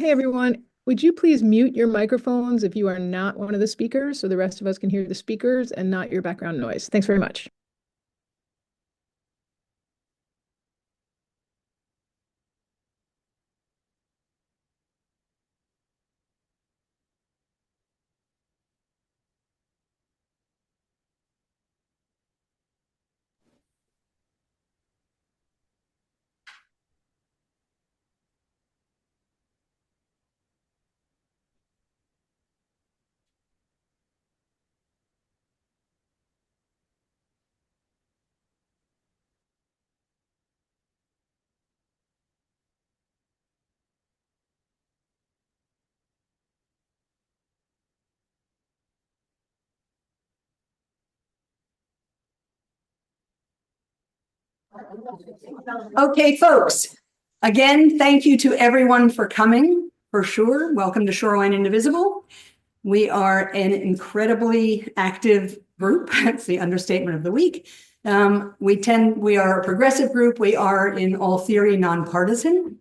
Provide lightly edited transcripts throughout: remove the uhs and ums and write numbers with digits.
Hey everyone, would you please mute your microphones if you are not one of the speakers so the rest of us can hear the speakers and not your background noise? Thanks very much. Okay, folks. Again, thank you to everyone for coming, for sure. Welcome to Shoreline Indivisible. We are an incredibly active group. That's the understatement of the week. We are a progressive group. We are, in all theory, nonpartisan.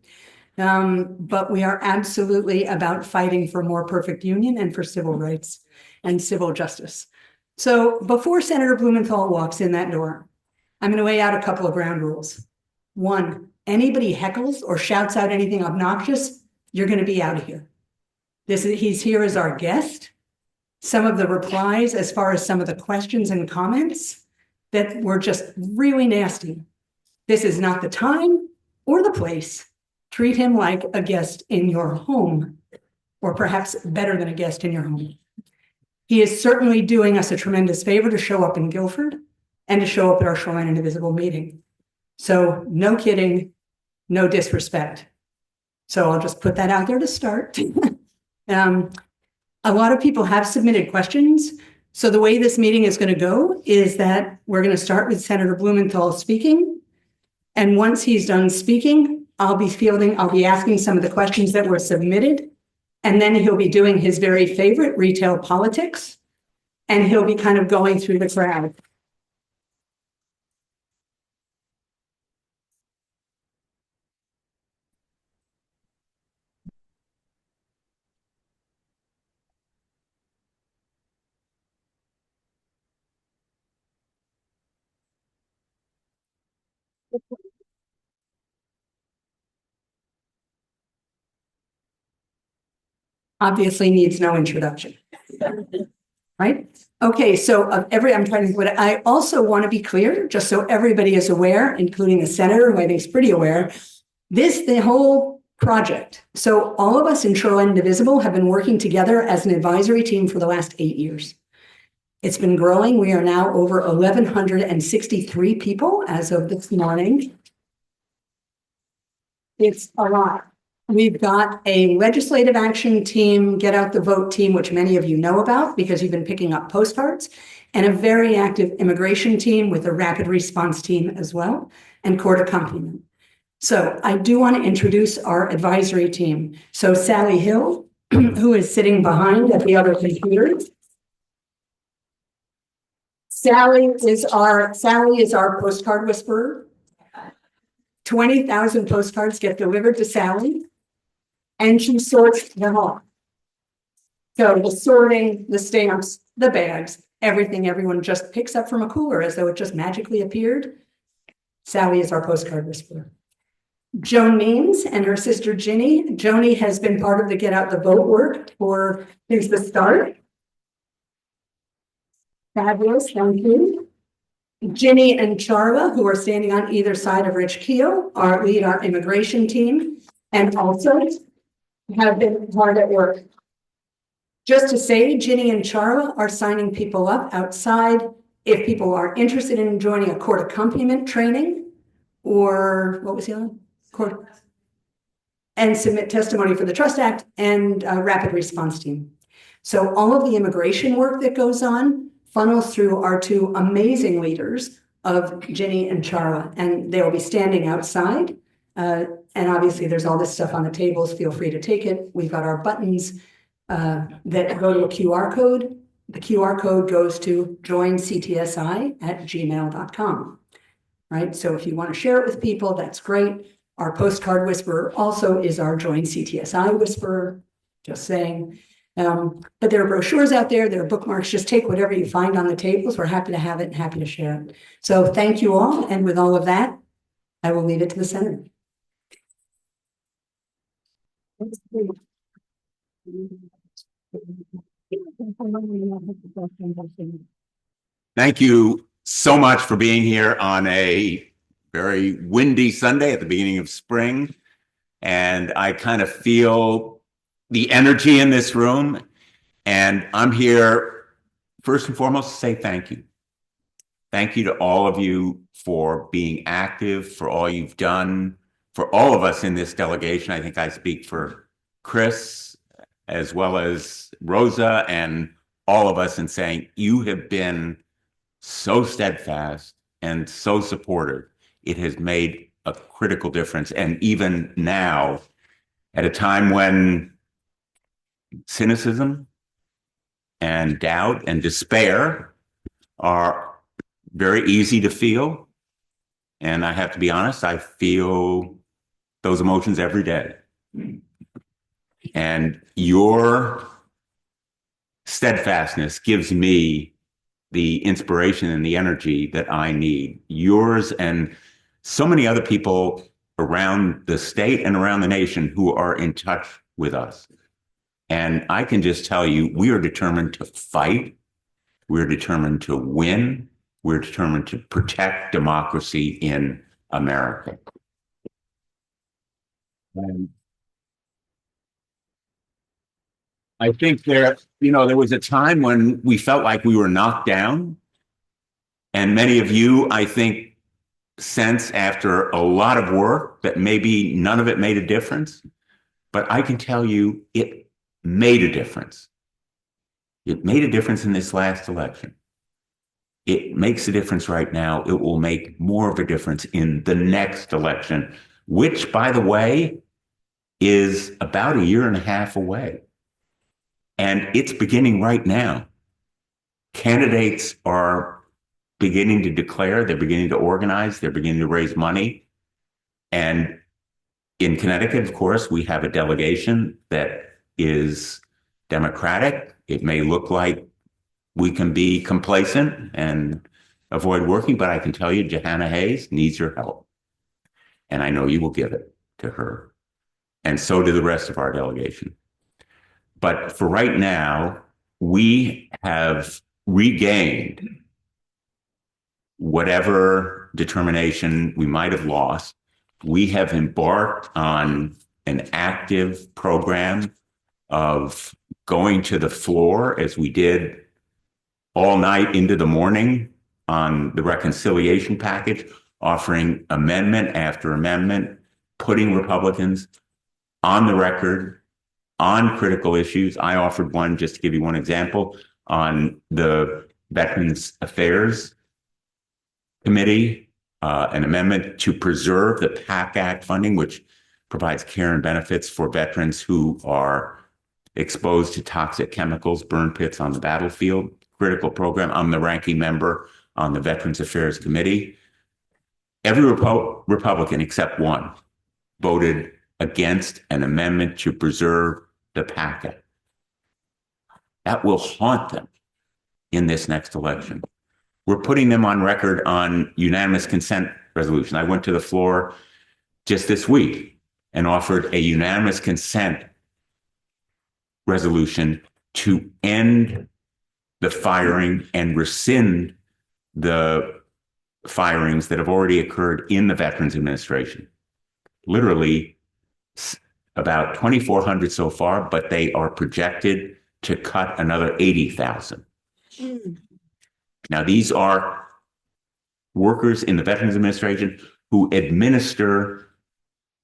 But we are absolutely about fighting for more perfect union and for civil rights and civil justice. So before Senator Blumenthal walks in that door, I'm going to lay out a couple of ground rules. One, anybody heckles or shouts out anything obnoxious, you're going to be out of here. He's here as our guest. Some of the replies, as far as some of the questions and comments that were just really nasty. This is not the time or the place. Treat him like a guest in your home, or perhaps better than a guest in your home. He is certainly doing us a tremendous favor to show up in Guilford and to show up at our Shoreline Indivisible meeting. So no kidding, no disrespect. So I'll just put that out there to start. A lot of people have submitted questions. So the way this meeting is going to go is that we're going to start with Senator Blumenthal speaking. And once he's done speaking, I'll be asking some of the questions that were submitted. And then he'll be doing his very favorite retail politics. And he'll be kind of going through the crowd. Obviously needs no introduction, right? Okay, so I'm trying to think what I also want to be clear, just so everybody is aware, including the senator, who I think is pretty aware, the whole project. So all of us in Shoreline Indivisible have been working together as an advisory team for the last 8 years. It's been growing. We are now over 1,163 people as of this morning. It's a lot. We've got a legislative action team, get out the vote team, which many of you know about because you've been picking up postcards, and a very active immigration team with a rapid response team as well, and court accompaniment. So I do want to introduce our advisory team. So Sally Hill, who is sitting behind at the other computer. Sally is our postcard whisperer. 20,000 postcards get delivered to Sally, and she sorts them all. So the sorting, the stamps, the bags, everything everyone just picks up from a cooler as though it just magically appeared. Sally is our postcard whisperer. Joan Means and her sister Ginny. Joni has been part of the Get Out the Vote work since the start. Fabulous, thank you. Ginny and Charla, who are standing on either side of Rich Keel, lead our immigration team, and also have been hard at work. Just to say, Ginny and Charla are signing people up outside if people are interested in joining a court accompaniment training, or what was the other? Court. And submit testimony for the Trust Act and rapid response team. So all of the immigration work that goes on funnels through our two amazing leaders of Ginny and Charla, and they will be standing outside. And obviously there's all this stuff on the tables. Feel free to take it. We've got our buttons that go to a QR code. The QR code goes to joinctsi@gmail.com, right? So if you want to share it with people, that's great. Our postcard whisperer also is our joint CTSI whisperer, just saying. But there are brochures out there, there are bookmarks. Just take whatever you find on the tables. We're happy to have it and happy to share it. So thank you all. And with all of that, I will leave it to the Senator. Thank you so much for being here on a very windy Sunday at the beginning of spring. And I kind of feel the energy in this room. And I'm here first and foremost to say thank you. Thank you to all of you for being active, for all you've done, for all of us in this delegation. I think I speak for Chris as well as Rosa and all of us in saying you have been so steadfast and so supportive. It has made a critical difference. And even now, at a time when cynicism and doubt and despair are very easy to feel, and I have to be honest, I feel those emotions every day. And your steadfastness gives me the inspiration and the energy that I need. Yours and so many other people around the state and around the nation who are in touch with us. And I can just tell you, we are determined to fight. We're determined to win. We're determined to protect democracy in America. And I think there was a time when we felt like we were knocked down. And many of you, I think, sense after a lot of work that maybe none of it made a difference. But I can tell you it made a difference. It made a difference in this last election. It makes a difference right now. It will make more of a difference in the next election, which, by the way, is about a year and a half away. And it's beginning right now. Candidates are beginning to declare, they're beginning to organize, they're beginning to raise money. And in Connecticut, of course, we have a delegation that is Democratic. It may look like we can be complacent and avoid working, but I can tell you, Johanna Hayes needs your help. And I know you will give it to her. And so do the rest of our delegation. But for right now, we have regained whatever determination we might have lost. We have embarked on an active program of going to the floor, as we did all night into the morning on the reconciliation package, offering amendment after amendment, putting Republicans on the record on critical issues. I offered one, just to give you one example, on the Veterans Affairs Committee, an amendment to preserve the PAC Act funding, which provides care and benefits for veterans who are exposed to toxic chemicals, burn pits on the battlefield. Critical program. I'm the ranking member on the Veterans Affairs Committee. Every Republican except one voted against an amendment to preserve the PAC Act. That will haunt them in this next election. We're putting them on record on unanimous consent resolution. I went to the floor just this week and offered a unanimous consent resolution to end the firing and rescind the firings that have already occurred in the Veterans Administration. Literally about 2,400 so far, but they are projected to cut another 80,000. Now, these are workers in the Veterans Administration who administer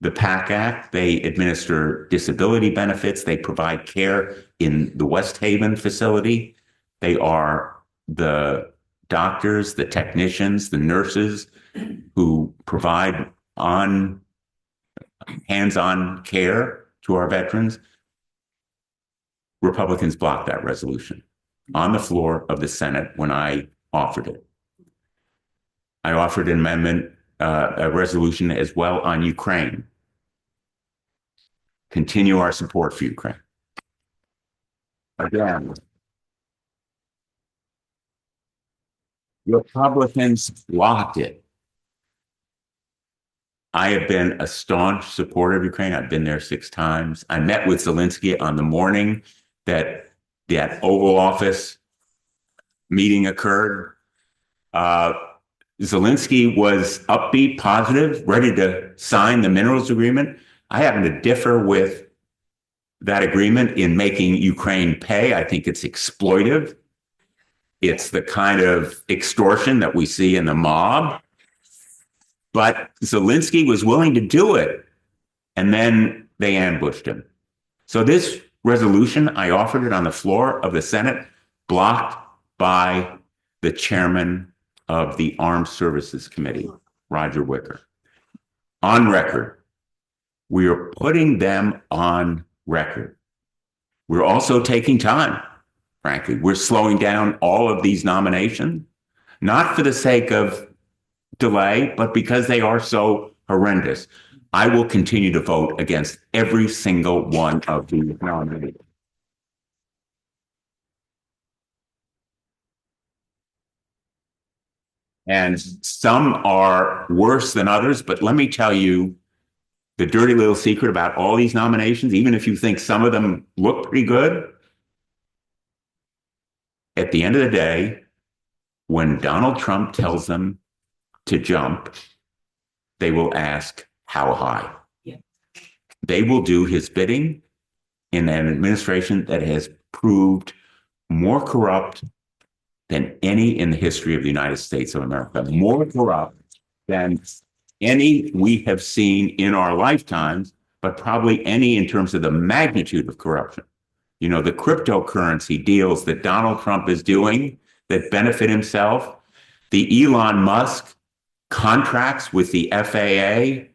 the PAC Act. They administer disability benefits. They provide care in the West Haven facility. They are the doctors, the technicians, the nurses who provide hands-on care to our veterans. Republicans blocked that resolution on the floor of the Senate when I offered it. I offered an amendment a resolution as well on Ukraine. Continue our support for Ukraine. Again, Republicans blocked it. I have been a staunch supporter of Ukraine. I've been there 6 times. I met with Zelensky on the morning that that Oval Office meeting occurred. Zelensky was upbeat, positive, ready to sign the minerals agreement. I happen to differ with that agreement in making Ukraine pay. I think it's exploitive. It's the kind of extortion that we see in the mob. But Zelensky was willing to do it, and then they ambushed him. So this resolution, I offered it on the floor of the Senate, blocked by the chairman of the Armed Services Committee, Roger Wicker. On record, we are putting them on record. We're also taking time, frankly. We're slowing down all of these nominations, not for the sake of delay, but because they are so horrendous. I will continue to vote against every single one of these nominees. And some are worse than others, but let me tell you the dirty little secret about all these nominations, even if you think some of them look pretty good. At the end of the day, when Donald Trump tells them to jump, they will ask, how high? Yeah. They will do his bidding in an administration that has proved more corrupt than any in the history of the United States of America, more corrupt than any we have seen in our lifetimes, but probably any in terms of the magnitude of corruption. You know, the cryptocurrency deals that Donald Trump is doing that benefit himself, the Elon Musk contracts with the FAA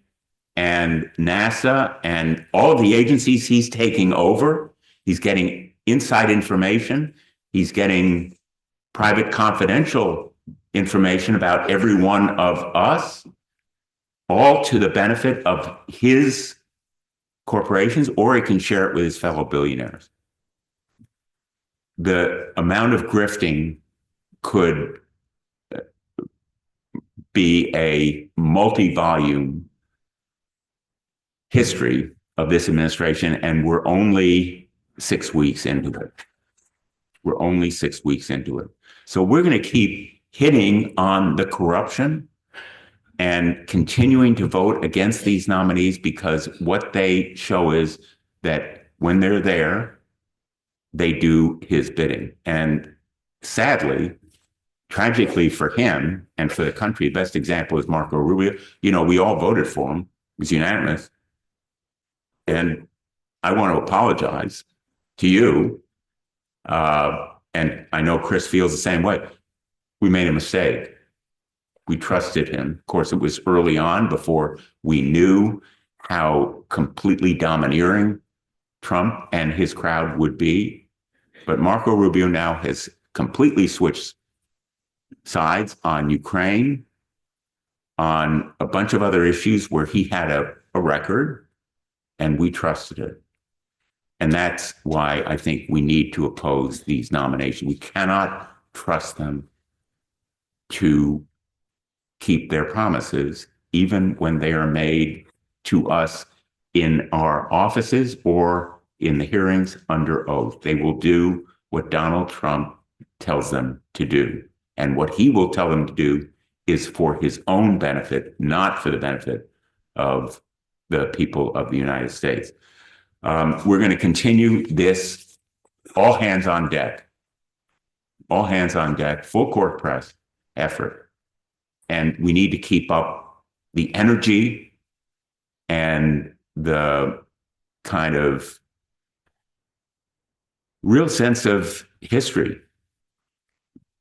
and NASA and all the agencies he's taking over. He's getting inside information. He's getting private confidential information about every one of us, all to the benefit of his corporations, or he can share it with his fellow billionaires. The amount of grifting could be a multi-volume history of this administration, and we're only 6 weeks into it. We're only 6 weeks into it. So we're going to keep hitting on the corruption and continuing to vote against these nominees, because what they show is that when they're there, they do his bidding. And sadly, tragically for him and for the country, the best example is Marco Rubio. You know, we all voted for him. It was unanimous. And I want to apologize to you. And I know Chris feels the same way. We made a mistake. We trusted him. Of course, it was early on before we knew how completely domineering Trump and his crowd would be. But Marco Rubio now has completely switched sides on Ukraine, on a bunch of other issues where he had a record, and we trusted it. And that's why I think we need to oppose these nominations. We cannot trust them to keep their promises, even when they are made to us in our offices or in the hearings under oath. They will do what Donald Trump tells them to do. And what he will tell them to do is for his own benefit, not for the benefit of the people of the United States. We're going to continue this all hands on deck, full court press effort. And we need to keep up the energy and the kind of real sense of history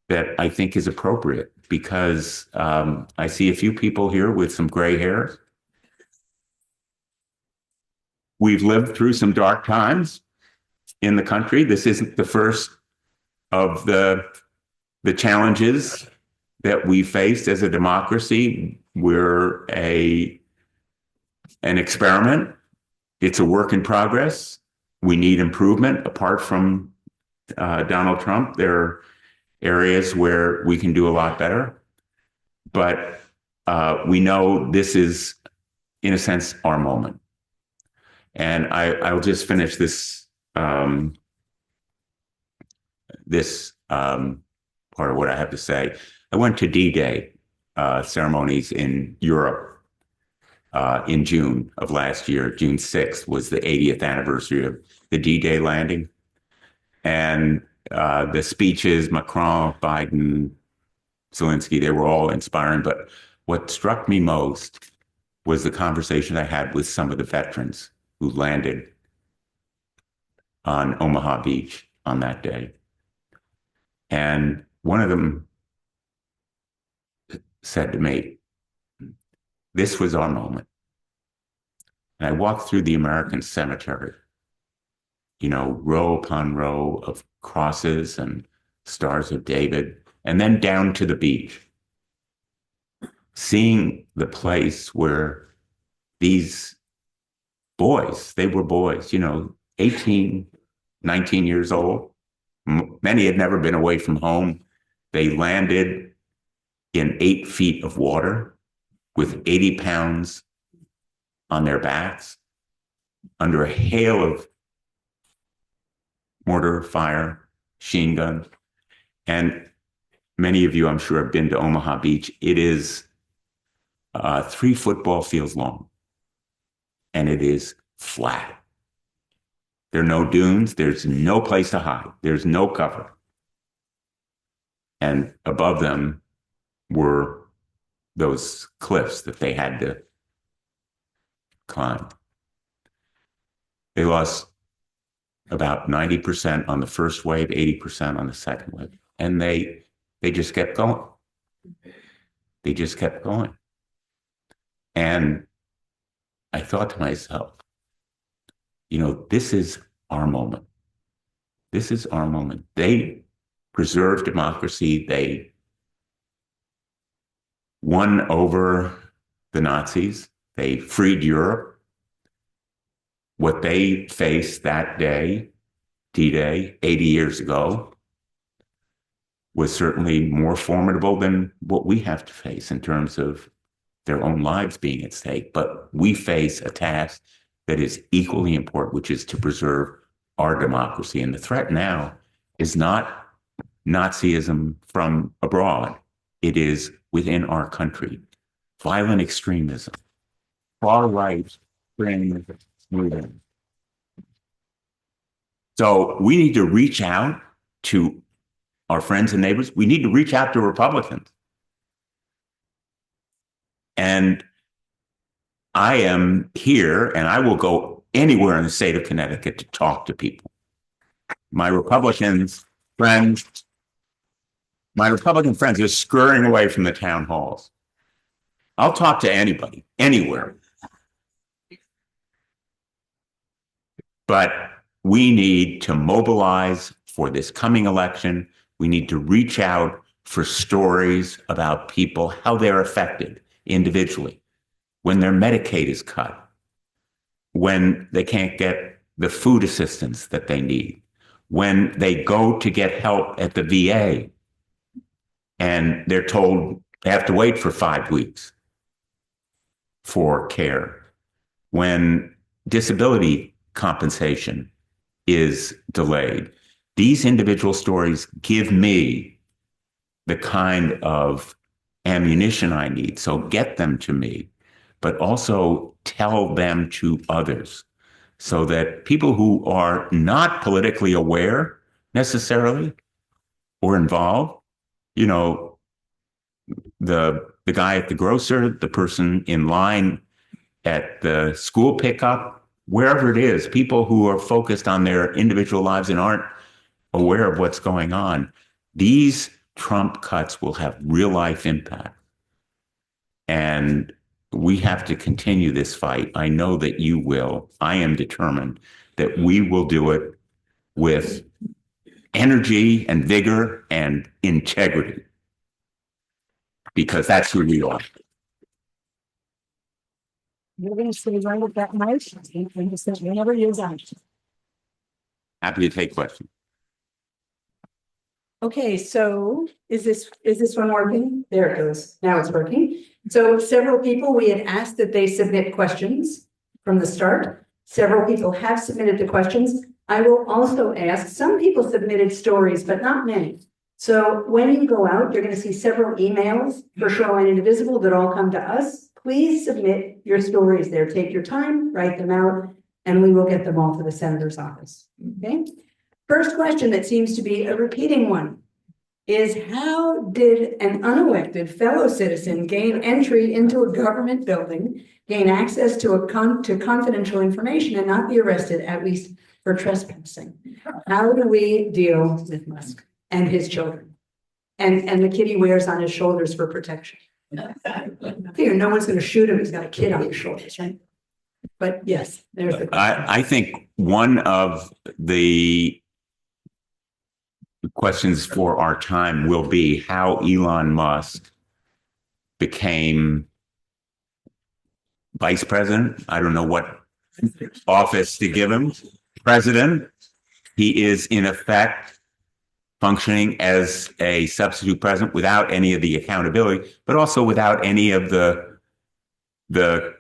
that I think is appropriate, because I see a few people here with some gray hair. We've lived through some dark times in the country. This isn't the first of the challenges that we faced as a democracy. We're an experiment. It's a work in progress. We need improvement. Apart from Donald Trump, there are areas where we can do a lot better. But we know this is, in a sense, our moment. And I'll just finish this part of what I have to say. I went to D-Day ceremonies in Europe in June of last year. June 6th was the 80th anniversary of the D-Day landing. And the speeches, Macron, Biden, Zelensky, they were all inspiring. But what struck me most was the conversation I had with some of the veterans who landed on Omaha Beach on that day. And one of them said to me, this was our moment. And I walked through the American cemetery, row upon row of crosses and stars of David, and then down to the beach, seeing the place where these boys, they were boys, 18, 19 years old. Many had never been away from home. They landed in 8 feet of water with 80 pounds on their backs under a hail of mortar fire, machine guns. And many of you, I'm sure, have been to Omaha Beach. It is 3 football fields long, and it is flat. There are no dunes. There's no place to hide. There's no cover. And above them were those cliffs that they had to climb. They lost about 90% on the first wave, 80% on the second wave. And they just kept going. They just kept going. And I thought to myself, this is our moment. This is our moment. They preserved democracy. They won over the Nazis. They freed Europe. What they faced that day, D-Day, 80 years ago, was certainly more formidable than what we have to face in terms of their own lives being at stake. But we face a task that is equally important, which is to preserve our democracy. And the threat now is not Nazism from abroad. It is within our country. Violent extremism, far-right extremism. So we need to reach out to our friends and neighbors. We need to reach out to Republicans. And I am here, and I will go anywhere in the state of Connecticut to talk to people. My Republican friends are scurrying away from the town halls. I'll talk to anybody, anywhere. But we need to mobilize for this coming election. We need to reach out for stories about people, how they're affected individually, when their Medicaid is cut, when they can't get the food assistance that they need, when they go to get help at the VA and they're told they have to wait for 5 weeks for care, when disability compensation is delayed. These individual stories give me the kind of ammunition I need. So get them to me, but also tell them to others so that people who are not politically aware necessarily or involved, the guy at the grocer, the person in line at the school pickup, wherever it is, people who are focused on their individual lives and aren't aware of what's going on. These Trump cuts will have real life impact. And we have to continue this fight. I know that you will. I am determined that we will do it with energy and vigor and integrity. because that's who we are. You're going to stay right at that mic and just say whenever you're done. Happy to take questions. Okay, so is this one working? There it goes. Now it's working. So several people, we had asked that they submit questions from the start. Several people have submitted the questions. I will also ask, some people submitted stories, but not many. So when you go out, you're going to see several emails for Shoreline Indivisible that all come to us. Please submit your stories there. Take your time, write them out, and we will get them all to the senator's office. Okay. First question that seems to be a repeating one is, how did an unelected fellow citizen gain entry into a government building, gain access to confidential information, and not be arrested, at least for trespassing? How do we deal with Musk and his children and the kid he wears on his shoulders for protection? Here, no one's going to shoot him. He's got a kid on his shoulders, right? But yes, there's the question. I think one of the questions for our time will be how Elon Musk became vice president. I don't know what office to give him. President. He is in effect functioning as a substitute president without any of the accountability, but also without any of the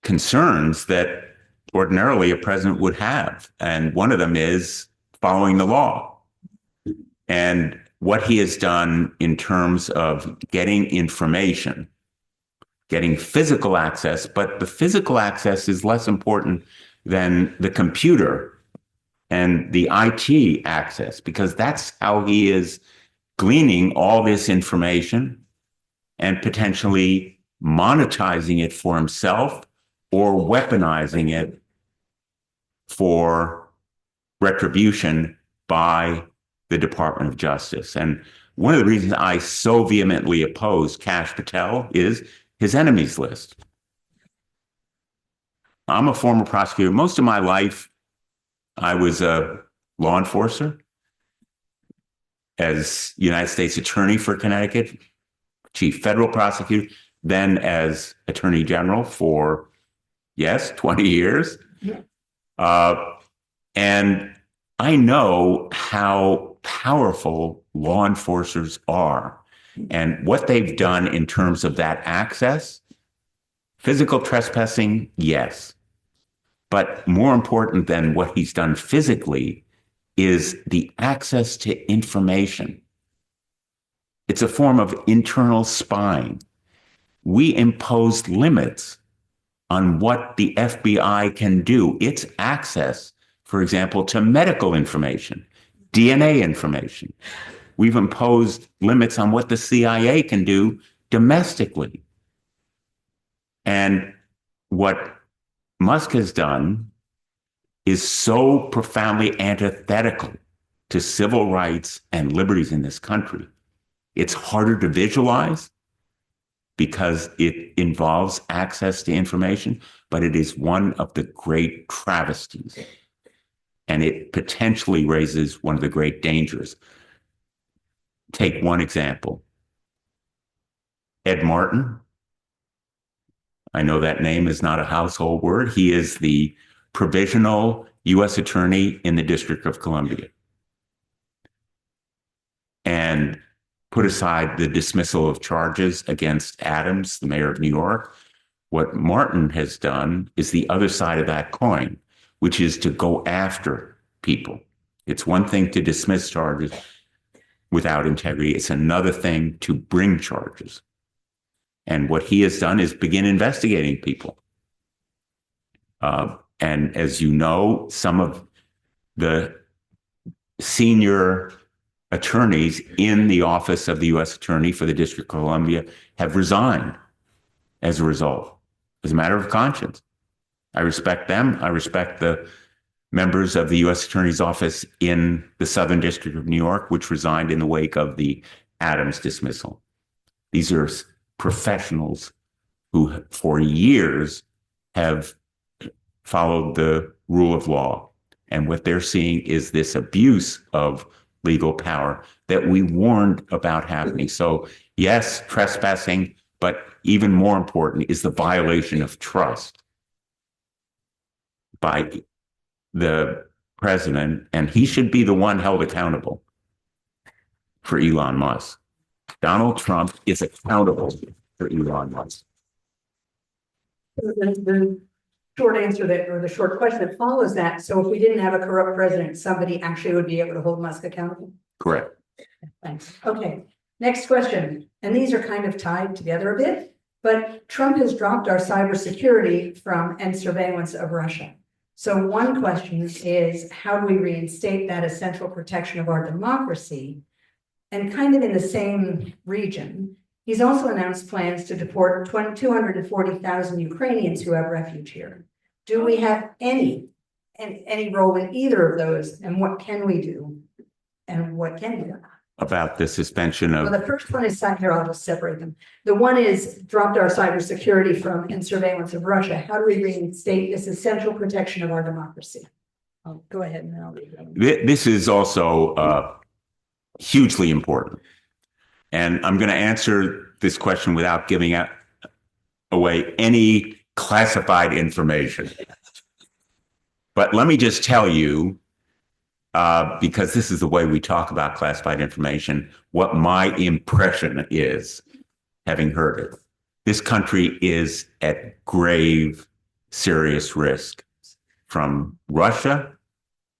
concerns that ordinarily a president would have. And one of them is following the law. And what he has done in terms of getting information, getting physical access, but the physical access is less important than the computer and the IT access, because that's how he is gleaning all this information and potentially monetizing it for himself or weaponizing it for retribution by the Department of Justice. And one of the reasons I so vehemently oppose Kash Patel is his enemies list. I'm a former prosecutor. Most of my life, I was a law enforcer as United States Attorney for Connecticut, Chief Federal Prosecutor, then as Attorney General for, 20 years. And I know how powerful law enforcers are and what they've done in terms of that access. Physical trespassing, yes. But more important than what he's done physically is the access to information. It's a form of internal spying. We imposed limits on what the FBI can do. It's access, for example, to medical information, DNA information. We've imposed limits on what the CIA can do domestically. And what Musk has done is so profoundly antithetical to civil rights and liberties in this country. It's harder to visualize because it involves access to information, but it is one of the great travesties. And it potentially raises one of the great dangers. Take one example. Ed Martin. I know that name is not a household word. He is the provisional U.S. attorney in the District of Columbia. And put aside the dismissal of charges against Adams, the mayor of New York, what Martin has done is the other side of that coin, which is to go after people. It's one thing to dismiss charges without integrity. It's another thing to bring charges. And what he has done is begin investigating people. And as you know, some of the senior attorneys in the office of the U.S. Attorney for the District of Columbia have resigned as a result, as a matter of conscience. I respect them. I respect the members of the U.S. Attorney's Office in the Southern District of New York, which resigned in the wake of the Adams dismissal. These are professionals who for years have followed the rule of law. And what they're seeing is this abuse of legal power that we warned about happening. So Yes, trespassing, but even more important is the violation of trust by the president, and he should be the one held accountable for Elon Musk. Donald Trump is accountable for Elon Musk. The short answer that, or the short question that follows that, so if we didn't have a corrupt president, somebody actually would be able to hold Musk accountable? Correct. Thanks. Okay, next question. And these are kind of tied together a bit, but Trump has dropped our cybersecurity from and surveillance of Russia. So one question is, how do we reinstate that essential protection of our democracy? And kind of in the same region, he's also announced plans to deport 240,000 Ukrainians who have refuge here. Do we have any role in either of those? And what can we do? And what can we do? About the suspension of. Well, the first one is here. I'll just separate them. The one is dropped our cybersecurity from and surveillance of Russia. How do we reinstate this essential protection of our democracy? I'll go ahead and I'll leave that. This is also hugely important. And I'm going to answer this question without giving away any classified information. But let me just tell you, because this is the way we talk about classified information, what my impression is, having heard it. This country is at grave, serious risk from Russia,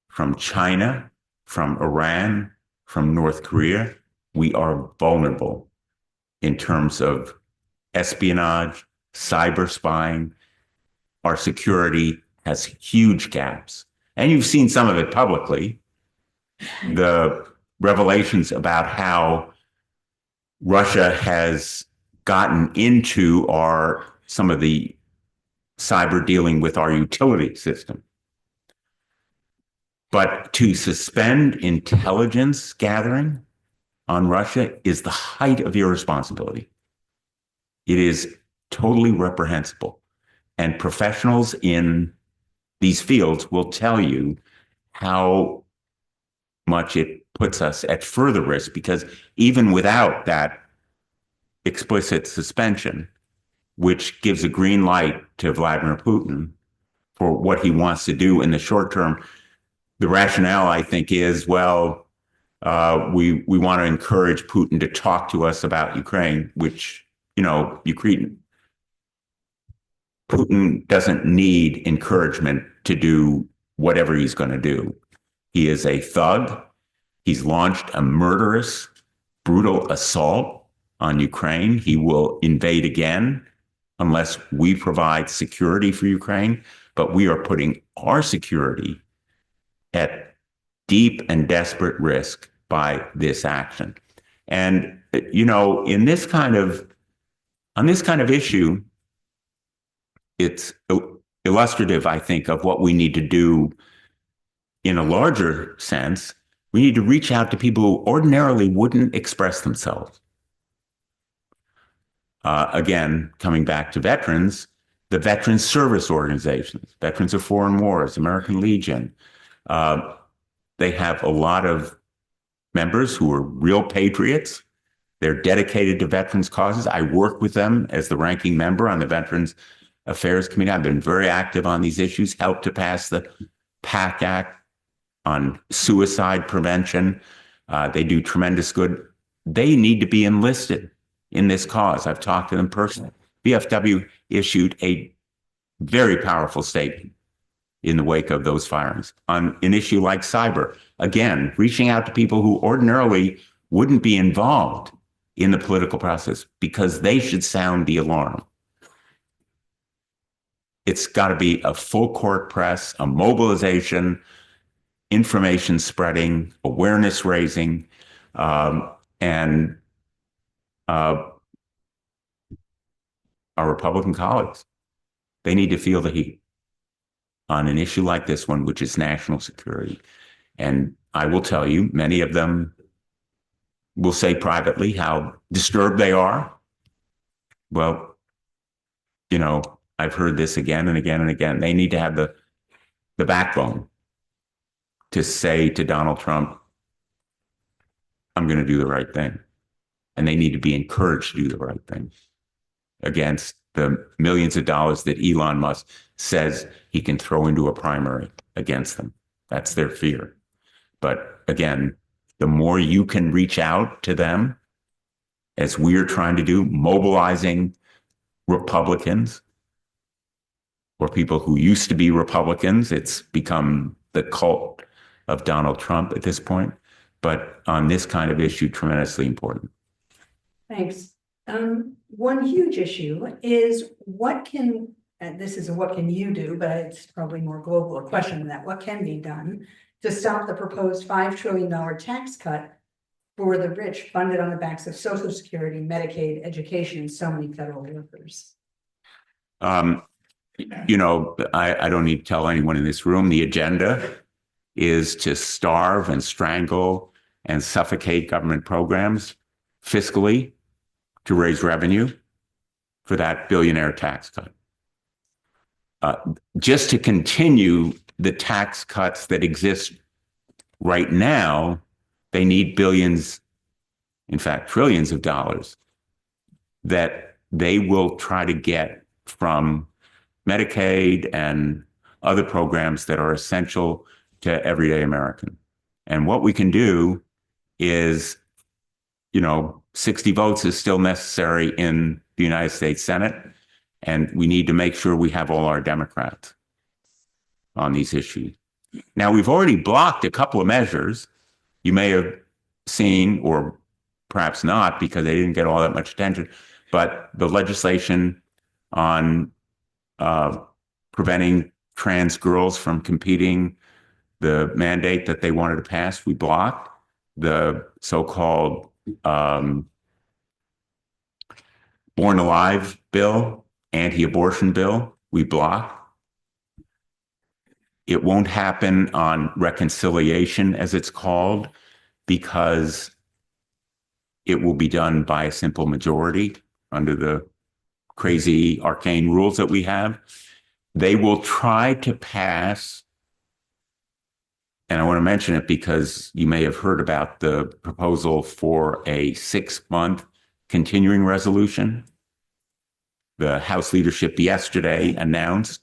from China, from Iran, from North Korea. We are vulnerable in terms of espionage, cyber spying. Our security has huge gaps. And you've seen some of it publicly. The revelations about how Russia has gotten into some of the cyber dealing with our utility system. But to suspend intelligence gathering on Russia is the height of irresponsibility. It is totally reprehensible. And professionals in these fields will tell you how much it puts us at further risk, because even without that explicit suspension, which gives a green light to Vladimir Putin for what he wants to do in the short term, the rationale, I think, is, well, we want to encourage Putin to talk to us about Ukraine, which, Putin doesn't need encouragement to do whatever he's going to do. He is a thug. He's launched a murderous, brutal assault on Ukraine. He will invade again unless we provide security for Ukraine. But we are putting our security at deep and desperate risk by this action. And, on this kind of issue, it's illustrative, I think, of what we need to do in a larger sense. We need to reach out to people who ordinarily wouldn't express themselves. Again, coming back to veterans, the veterans service organizations, Veterans of Foreign Wars, American Legion, they have a lot of members who are real patriots. They're dedicated to veterans causes. I work with them as the ranking member on the Veterans Affairs Committee. I've been very active on these issues, helped to pass the PAC Act on suicide prevention. They do tremendous good. They need to be enlisted in this cause. I've talked to them personally. VFW issued a very powerful statement in the wake of those firings on an issue like cyber. Again, reaching out to people who ordinarily wouldn't be involved in the political process because they should sound the alarm. It's got to be a full court press, a mobilization, information spreading, awareness raising, and our Republican colleagues, they need to feel the heat on an issue like this one, which is national security. And I will tell you, many of them will say privately how disturbed they are. Well, I've heard this again and again and again. They need to have the backbone to say to Donald Trump, I'm going to do the right thing. and they need to be encouraged to do the right thing against the millions of dollars that Elon Musk says he can throw into a primary against them. That's their fear. But again, the more you can reach out to them, as we're trying to do, mobilizing Republicans or people who used to be Republicans, it's become the cult of Donald Trump at this point. But on this kind of issue, tremendously important. Thanks. One huge issue is what can, and this is a what can you do, but it's probably more global a question than that. What can be done to stop the proposed $5 trillion tax cut for the rich funded on the backs of Social Security, Medicaid, education, and so many federal workers? You know, I don't need to tell anyone in this room, the agenda is to starve and strangle and suffocate government programs fiscally to raise revenue for that billionaire tax cut. Just to continue the tax cuts that exist right now, they need billions, in fact, trillions of dollars that they will try to get from Medicaid and other programs that are essential to everyday American. And what we can do is, 60 votes is still necessary in the United States Senate, and we need to make sure we have all our Democrats on these issues. Now, we've already blocked a couple of measures you may have seen, or perhaps not, because they didn't get all that much attention, but the legislation on preventing trans girls from competing, the mandate that they wanted to pass, we blocked. The so-called Born Alive bill, anti-abortion bill, we blocked. It won't happen on reconciliation, as it's called, because it will be done by a simple majority under the crazy arcane rules that we have. They will try to pass, and I want to mention it because you may have heard about the proposal for a 6-month continuing resolution. The House leadership yesterday announced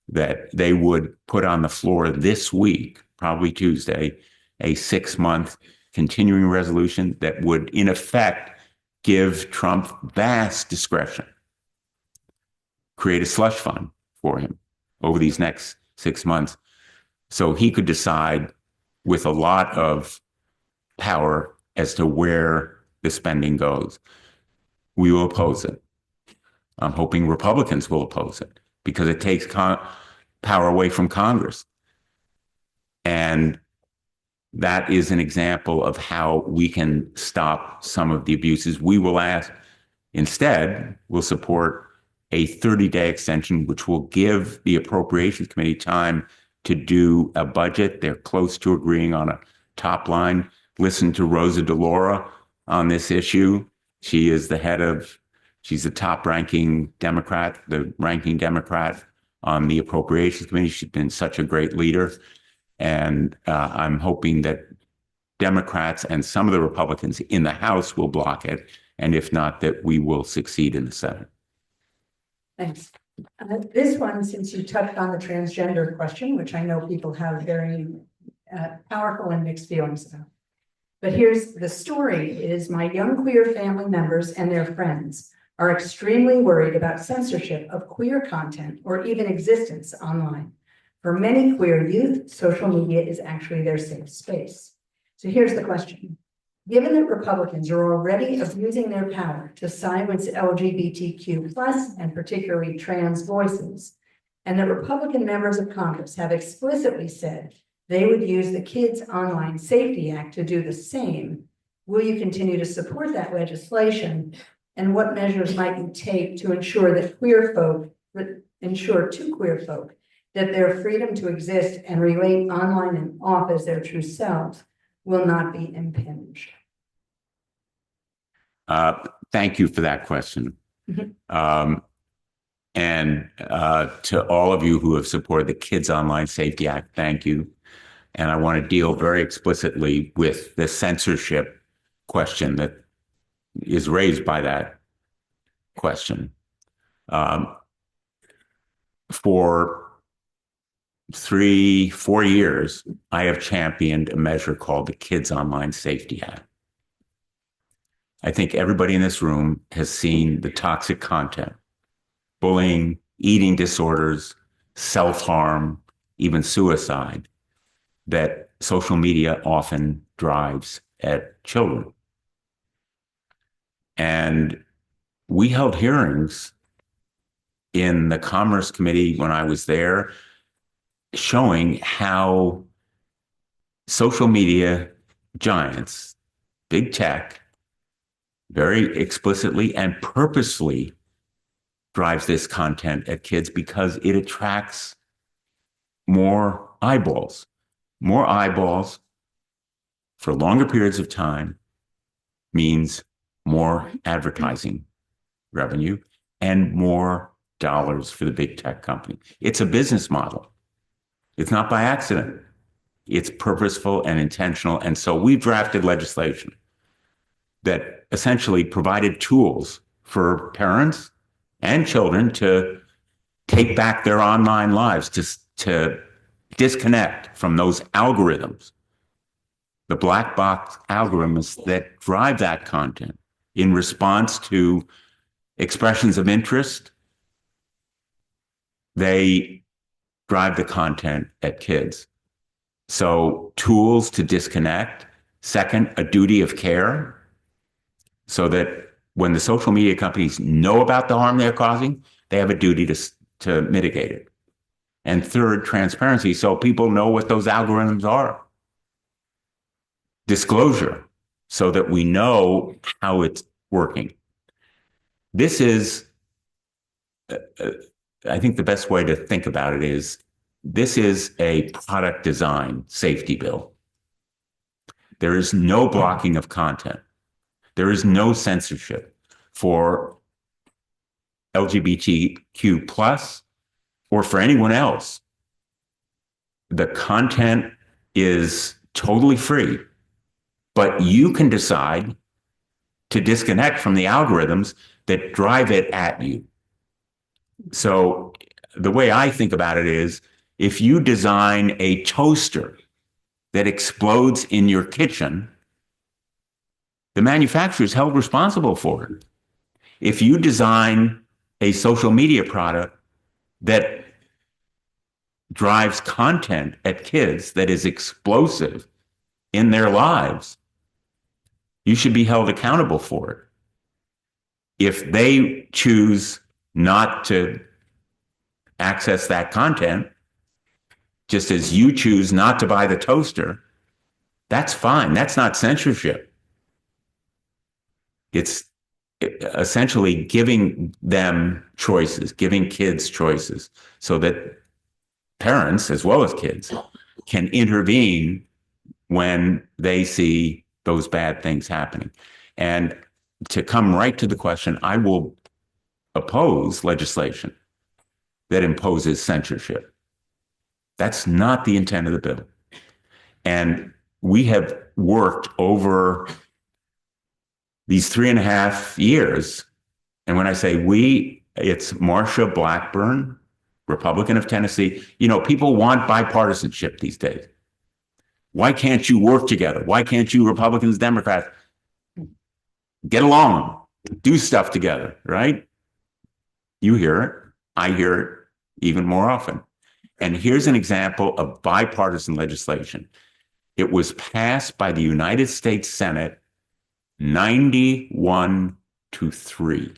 that they would put on the floor this week, probably Tuesday, a 6-month continuing resolution that would, in effect, give Trump vast discretion, create a slush fund for him over these next 6 months, so he could decide with a lot of power as to where the spending goes. We will oppose it. I'm hoping Republicans will oppose it because it takes power away from Congress. And that is an example of how we can stop some of the abuses. We will instead, we'll support a 30-day extension, which will give the Appropriations Committee time to do a budget. They're close to agreeing on a top line. Listen to Rosa DeLauro on this issue. She's the top-ranking Democrat, the ranking Democrat on the Appropriations Committee. She's been such a great leader. And I'm hoping that Democrats and some of the Republicans in the House will block it. And if not, that we will succeed in the Senate. Thanks. This one, since you touched on the transgender question, which I know people have very powerful and mixed feelings about. But here's the story is my young queer family members and their friends are extremely worried about censorship of queer content or even existence online. For many queer youth, social media is actually their safe space. So here's the question. Given that Republicans are already abusing their power to silence LGBTQ+ and particularly trans voices, and that Republican members of Congress have explicitly said they would use the Kids Online Safety Act to do the same, will you continue to support that legislation? And what measures might you take to ensure to queer folk that their freedom to exist and relate online and off as their true selves will not be impinged? Thank you for that question. And to all of you who have supported the Kids Online Safety Act, thank you. And I want to deal very explicitly with the censorship question that is raised by that question. For 3-4 years, I have championed a measure called the Kids Online Safety Act. I think everybody in this room has seen the toxic content, bullying, eating disorders, self-harm, even suicide that social media often drives at children. And we held hearings in the Commerce Committee when I was there, showing how social media giants, big tech, very explicitly and purposely drives this content at kids because it attracts more eyeballs. More eyeballs for longer periods of time means more advertising revenue and more dollars for the big tech company. It's a business model. It's not by accident. It's purposeful and intentional. And so we've drafted legislation that essentially provided tools for parents and children to take back their online lives, to disconnect from those algorithms, the black box algorithms that drive that content in response to expressions of interest. They drive the content at kids. So tools to disconnect. Second, a duty of care, so that when the social media companies know about the harm they're causing, they have a duty to mitigate it. And third, transparency, so people know what those algorithms are. Disclosure, so that we know how it's working. This is, I think the best way to think about it is, this is a product design safety bill. There is no blocking of content. There is no censorship for LGBTQ plus or for anyone else. The content is totally free, but you can decide to disconnect from the algorithms that drive it at you. So the way I think about it is, if you design a toaster that explodes in your kitchen, the manufacturer is held responsible for it. If you design a social media product that drives content at kids that is explosive in their lives, you should be held accountable for it. If they choose not to access that content, just as you choose not to buy the toaster, that's fine. That's not censorship. It's essentially giving them choices, giving kids choices, so that parents, as well as kids, can intervene when they see those bad things happening. And to come right to the question, I will oppose legislation that imposes censorship. That's not the intent of the bill. And we have worked over these 3.5 years. And when I say we, it's Marsha Blackburn, Republican of Tennessee. You know, people want bipartisanship these days. Why can't you work together? Why can't you, Republicans, Democrats, get along, do stuff together, right? You hear it. I hear it even more often. And here's an example of bipartisan legislation. It was passed by the United States Senate 91-3.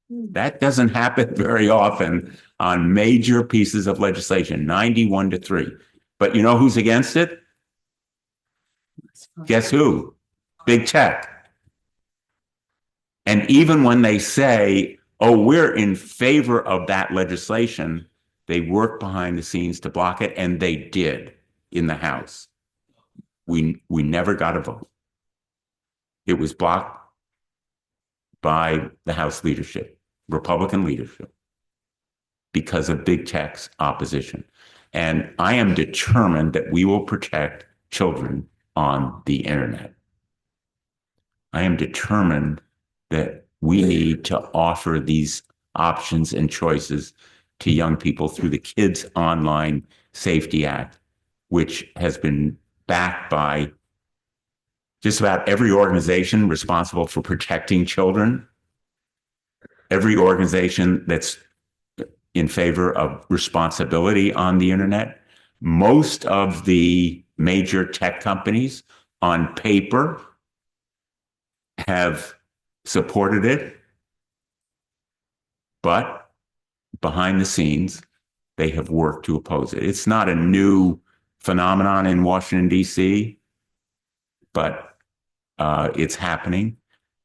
That doesn't happen very often on major pieces of legislation, 91-3. But you know who's against it? Guess who? Big tech. And even when they say, oh, we're in favor of that legislation, they worked behind the scenes to block it, and they did in the House. We never got a vote. It was blocked by the House leadership, Republican leadership, because of big tech's opposition. And I am determined that we will protect children on the internet. I am determined that we need to offer these options and choices to young people through the Kids Online Safety Act, which has been backed by just about every organization responsible for protecting children, every organization that's in favor of responsibility on the internet. Most of the major tech companies on paper have supported it, but behind the scenes, they have worked to oppose it. It's not a new phenomenon in Washington, D.C., but it's happening.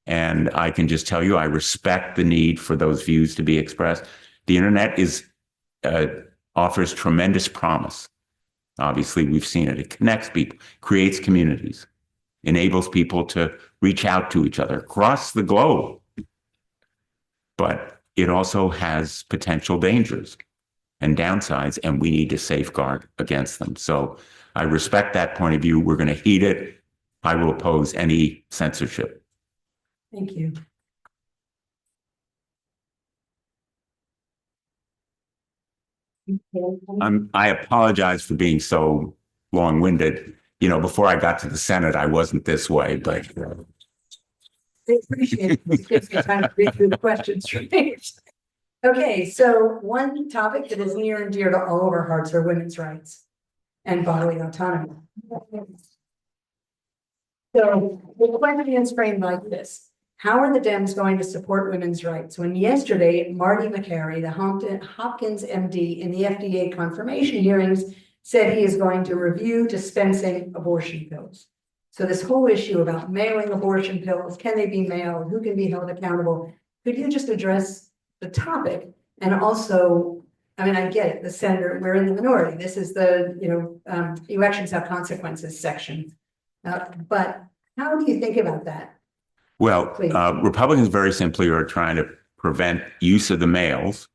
And I can just tell you, I respect the need for those views to be expressed. The internet offers tremendous promise. Obviously, we've seen it. It connects people, creates communities, enables people to reach out to each other across the globe. But it also has potential dangers and downsides, and we need to safeguard against them. So I respect that point of view. We're going to heed it. I will oppose any censorship. Thank you. I apologize for being so long-winded. You know, before I got to the Senate, I wasn't this way, but I appreciate it. It gives me time to read through the questions. Okay, so one topic that is near and dear to all of our hearts are women's rights and bodily autonomy. So the question is framed like this. How are the Dems going to support women's rights when yesterday Marty McCary, the Hopkins MD in the FDA confirmation hearings, said he is going to review dispensing abortion pills? So this whole issue about mailing abortion pills, can they be mailed? Who can be held accountable? Could you just address the topic? And also, I mean, I get it, the senator, we're in the minority. This is the, elections have consequences section. But how do you think about that? well, Republicans very simply are trying to prevent use of the mails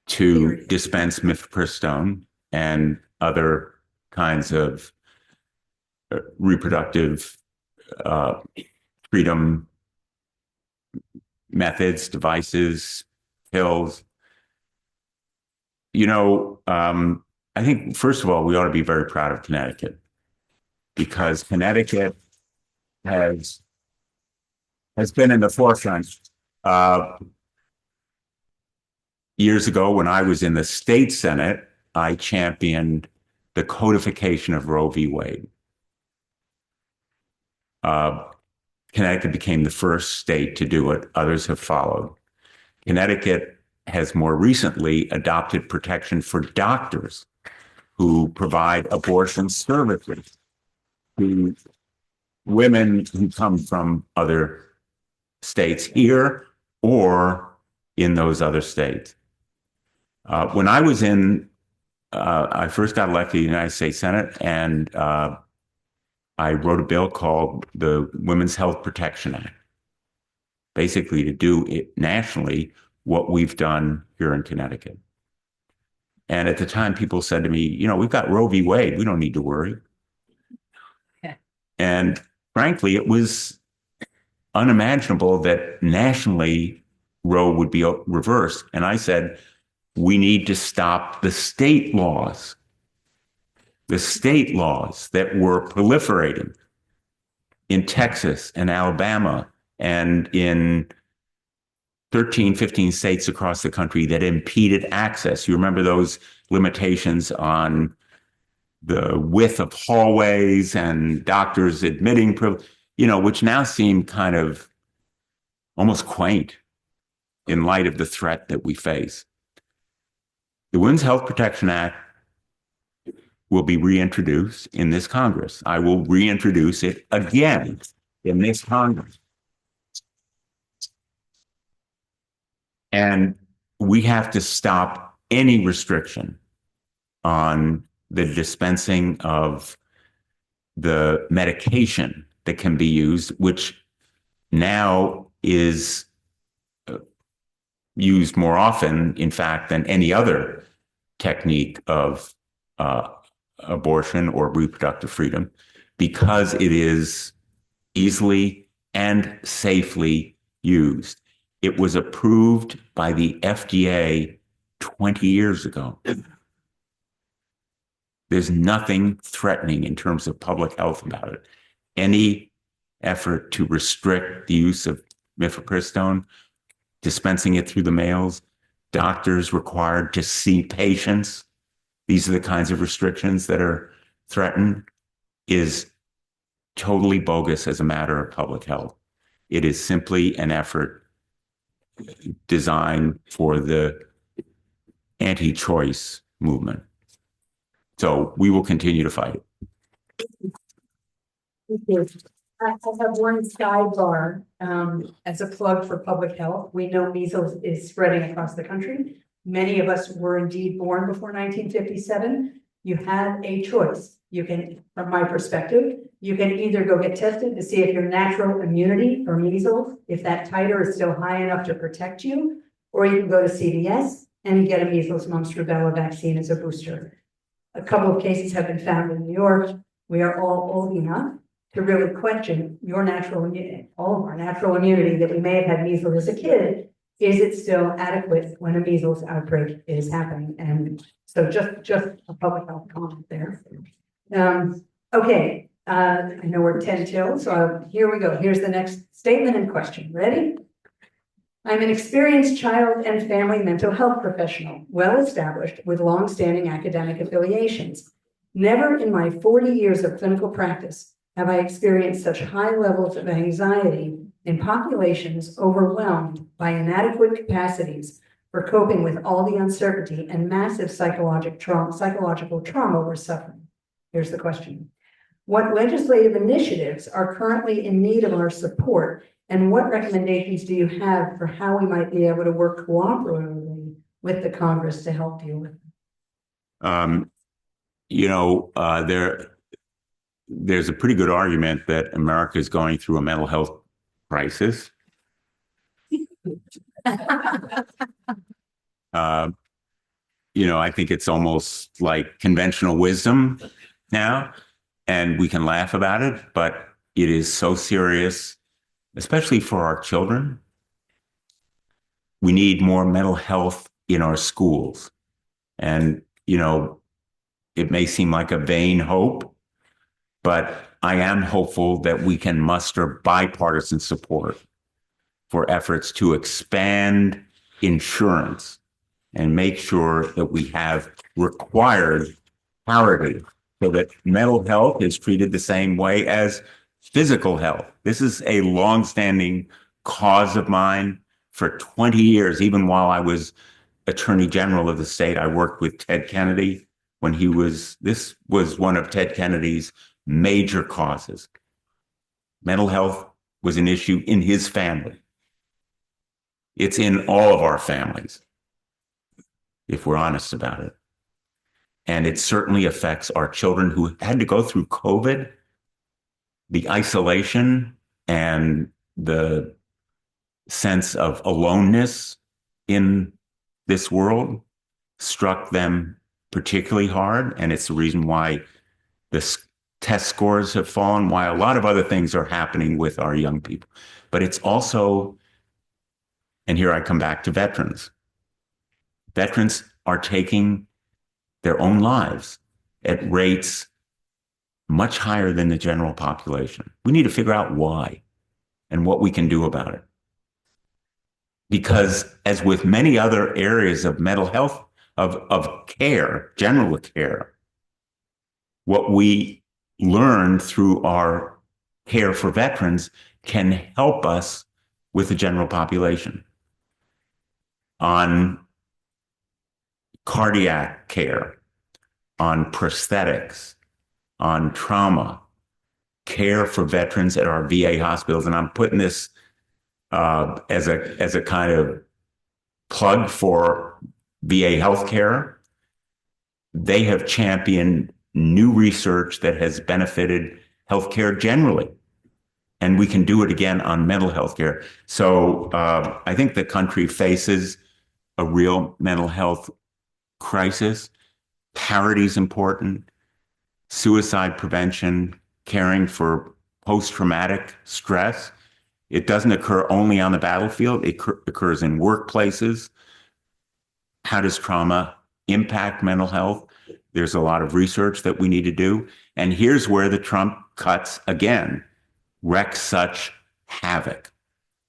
to dispense mifepristone and other kinds of reproductive freedom methods, devices, pills. I think, first of all, we ought to be very proud of Connecticut, because Connecticut has been in the forefront. Years ago, when I was in the state Senate, I championed the codification of Roe v. Wade. Connecticut became the first state to do it. Others have followed. Connecticut has more recently adopted protection for doctors who provide abortion services to women who come from other states here or in those other states. When I was I first got elected to the United States Senate, and I wrote a bill called the Women's Health Protection Act, basically to do it nationally what we've done here in Connecticut. And at the time, people said to me, we've got Roe v. Wade. We don't need to worry. Yeah. And frankly, it was unimaginable that nationally Roe would be reversed. And I said, we need to stop the state laws that were proliferating in Texas and Alabama and in 13, 15 states across the country that impeded access. You remember those limitations on the width of hallways and doctors admitting, which now seem kind of almost quaint in light of the threat that we face. The Women's Health Protection Act will be reintroduced in this Congress. I will reintroduce it again in this Congress. And we have to stop any restriction on the dispensing of the medication that can be used, which now is used more often, in fact, than any other technique of abortion or reproductive freedom, because it is easily and safely used. It was approved by the FDA 20 years ago. There's nothing threatening in terms of public health about it. Any effort to restrict the use of mifepristone, dispensing it through the mails, doctors required to see patients, these are the kinds of restrictions that are threatened, is totally bogus as a matter of public health. It is simply an effort designed for the anti-choice movement. So we will continue to fight it. Thank you. I have one sidebar as a plug for public health. We know measles is spreading across the country. Many of us were indeed born before 1957. You have a choice. You can, from my perspective, you can either go get tested to see if your natural immunity for measles, if that titer is still high enough to protect you, or you can go to CVS and get a measles, mumps, rubella vaccine as a booster. A couple of cases have been found in New York. We are all old enough to really question your natural immunity, all of our natural immunity that we may have had measles as a kid. Is it still adequate when a measles outbreak is happening? And so just a public health comment there. Okay, I know we're 10 till, so here we go. Here's the next statement and question. Ready? I'm an experienced child and family mental health professional, well established with long-standing academic affiliations. Never in my 40 years of clinical practice have I experienced such high levels of anxiety in populations overwhelmed by inadequate capacities for coping with all the uncertainty and massive psychological trauma we're suffering. Here's the question. What legislative initiatives are currently in need of our support, and what recommendations do you have for how we might be able to work cooperatively with the Congress to help deal with it? There's a pretty good argument that America is going through a mental health crisis. I think it's almost like conventional wisdom now, and we can laugh about it, but it is so serious, especially for our children. We need more mental health in our schools. And, it may seem like a vain hope, but I am hopeful that we can muster bipartisan support for efforts to expand insurance and make sure that we have required parity so that mental health is treated the same way as physical health. This is a longstanding cause of mine for 20 years. Even while I was Attorney General of the state, I worked with Ted Kennedy when this was one of Ted Kennedy's major causes. Mental health was an issue in his family. It's in all of our families, if we're honest about it. And it certainly affects our children who had to go through COVID. The isolation and the sense of aloneness in this world struck them particularly hard. And it's the reason why the test scores have fallen, why a lot of other things are happening with our young people. But it's also, and here I come back to veterans. Veterans are taking their own lives at rates much higher than the general population. We need to figure out why and what we can do about it. Because as with many other areas of mental health, of care, general care, what we learn through our care for veterans can help us with the general population. On cardiac care, on prosthetics, on trauma, care for veterans at our VA hospitals. And I'm putting this as a kind of plug for VA healthcare. They have championed new research that has benefited healthcare generally. And we can do it again on mental health care. So I think the country faces a real mental health crisis. Parity is important. Suicide prevention, caring for post-traumatic stress It doesn't occur only on the battlefield. It occurs in workplaces. How does trauma impact mental health? There's a lot of research that we need to do. And here's where the Trump cuts, again, wreak such havoc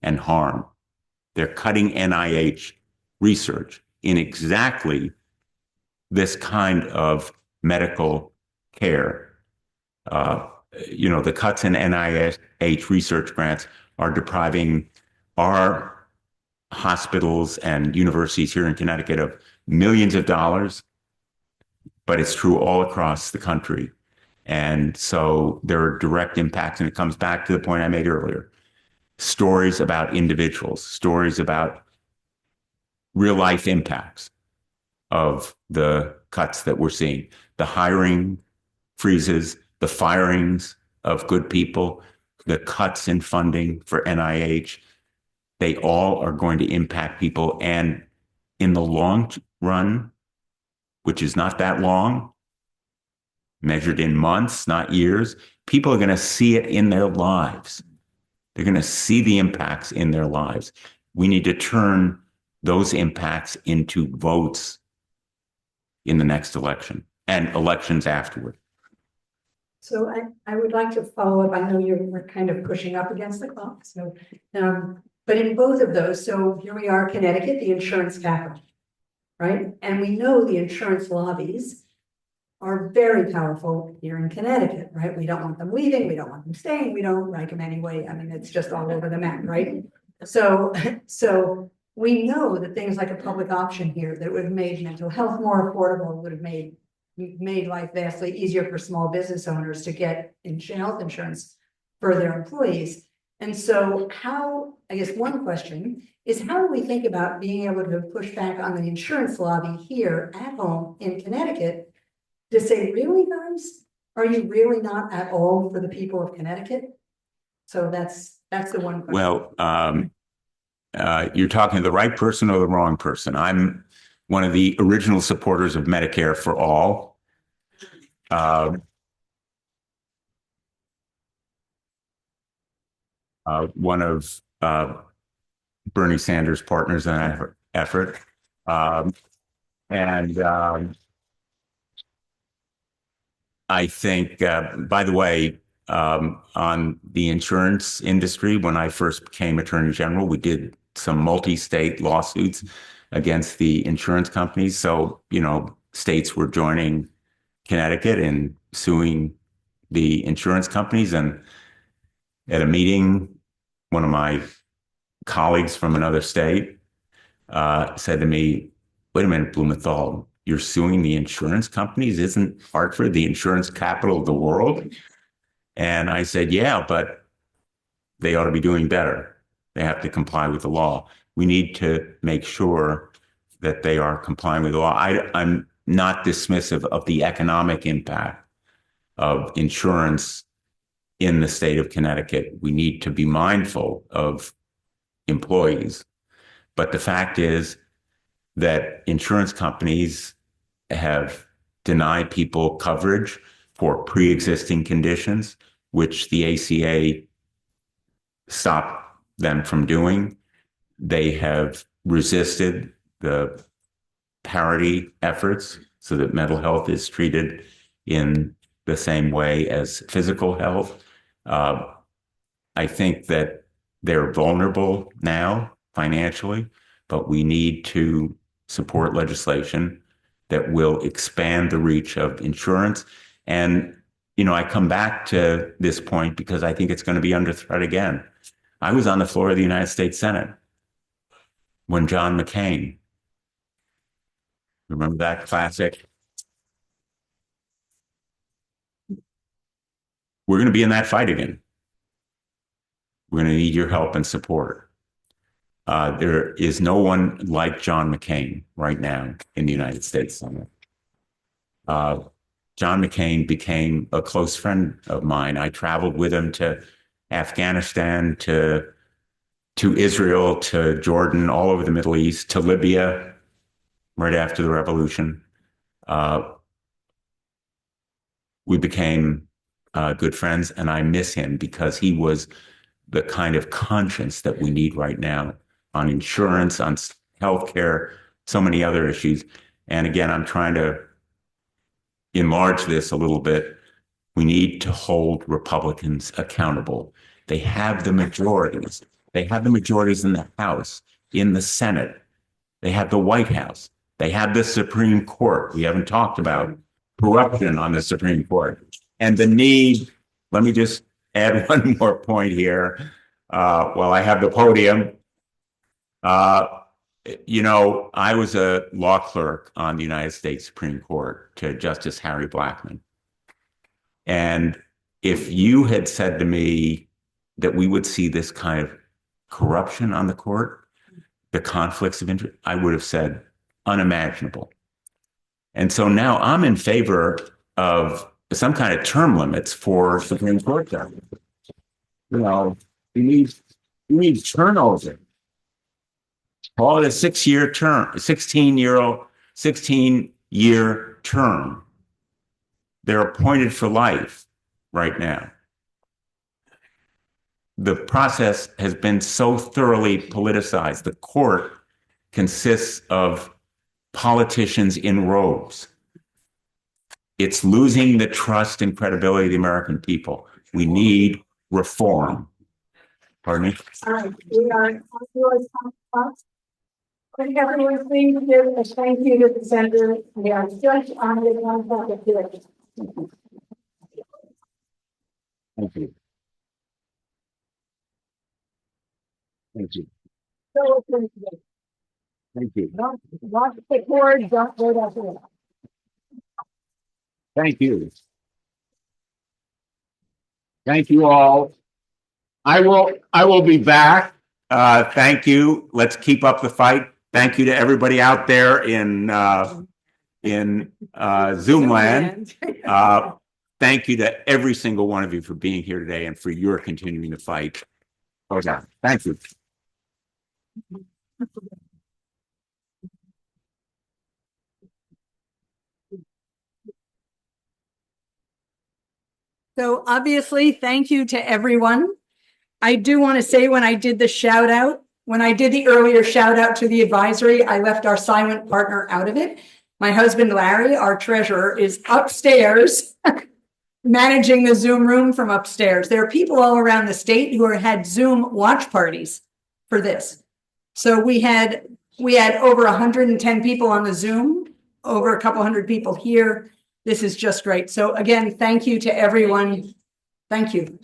and harm. They're cutting NIH research in exactly this kind of medical care. The cuts in NIH research grants are depriving our hospitals and universities here in Connecticut of millions of dollars, but it's true all across the country. And so there are direct impacts, and it comes back to the point I made earlier. Stories about individuals, stories about real life impacts of the cuts that we're seeing, the hiring freezes, the firings of good people, the cuts in funding for NIH. They all are going to impact people. And in the long run, which is not that long, measured in months, not years, people are going to see it in their lives. They're going to see the impacts in their lives. We need to turn those impacts into votes in the next election and elections afterward. So I would like to follow up. I know we're kind of pushing up against the clock. So, but in both of those, so here we are, Connecticut, the insurance capital, right? And we know the insurance lobbies are very powerful here in Connecticut, right? We don't want them leaving. We don't want them staying. We don't like them anyway. I mean, it's just all over the map, right? So we know that things like a public option here that would have made mental health more affordable, would have made life vastly easier for small business owners to get health insurance for their employees. And so I guess one question is, how do we think about being able to push back on the insurance lobby here at home in Connecticut to say, really, guys, are you really not at all for the people of Connecticut? So that's the one question. Well, you're talking to the right person or the wrong person. I'm one of the original supporters of Medicare for all. One of Bernie Sanders' partners in that effort. I think, by the way, on the insurance industry, when I first became Attorney General, we did some multi-state lawsuits against the insurance companies. So, states were joining Connecticut in suing the insurance companies. And at a meeting, one of my colleagues from another state said to me, wait a minute, Blumenthal, you're suing the insurance companies? Isn't Hartford the insurance capital of the world? And I said, yeah, but they ought to be doing better. They have to comply with the law. We need to make sure that they are complying with the law. I'm not dismissive of the economic impact of insurance in the state of Connecticut. We need to be mindful of employees. But the fact is that insurance companies have denied people coverage for pre-existing conditions, which the ACA stopped them from doing. They have resisted the parity efforts so that mental health is treated in the same way as physical health. I think that they're vulnerable now financially, but we need to support legislation that will expand the reach of insurance. And, I come back to this point because I think it's going to be under threat again. I was on the floor of the United States Senate when John McCain, remember that classic? We're going to be in that fight again. We're going to need your help and support. There is no one like John McCain right now in the United States Senate. John McCain became a close friend of mine. I traveled with him to Afghanistan, to Israel, to Jordan, all over the Middle East, to Libya, right after the revolution. We became good friends, and I miss him because he was the kind of conscience that we need right now on insurance, on healthcare, so many other issues. And again, I'm trying to enlarge this a little bit. We need to hold Republicans accountable. They have the majorities. They have the majorities in the House, in the Senate. They have the White House. They have the Supreme Court. We haven't talked about corruption on the Supreme Court. And the need, let me just add one more point here while I have the podium. You know, I was a law clerk on the United States Supreme Court to Justice Harry Blackmun. And if you had said to me that we would see this kind of corruption on the court, the conflicts of interest, I would have said unimaginable. And so now I'm in favor of some kind of term limits for Supreme Court judges. You know, you need turnover. Call it a 6-year term, a 16-year term. They're appointed for life right now. The process has been so thoroughly politicized. The court consists of politicians in robes. It's losing the trust and credibility of the American people. We need reform. Pardon me? All right, we are on yours. Could everyone please give a thank you to the center? We are just on the one topic here. Thank you. Thank you. So appreciate. Thank you. Don't watch the cord, don't go down here. Thank you. Thank you all. I will be back. Thank you. Let's keep up the fight. Thank you to everybody out there in Zoom land. Thank you to every single one of you for being here today and for your continuing to fight. Okay. Thank you. So obviously, thank you to everyone. I do want to say when I did the shout out, when I did the earlier shout out to the advisory, I left our silent partner out of it. My husband, Larry, our treasurer, is upstairs managing the Zoom room from upstairs. There are people all around the state who had Zoom watch parties for this. So we had over 110 people on the Zoom, over a couple hundred people here. This is just great. So again, thank you to everyone. Thank you.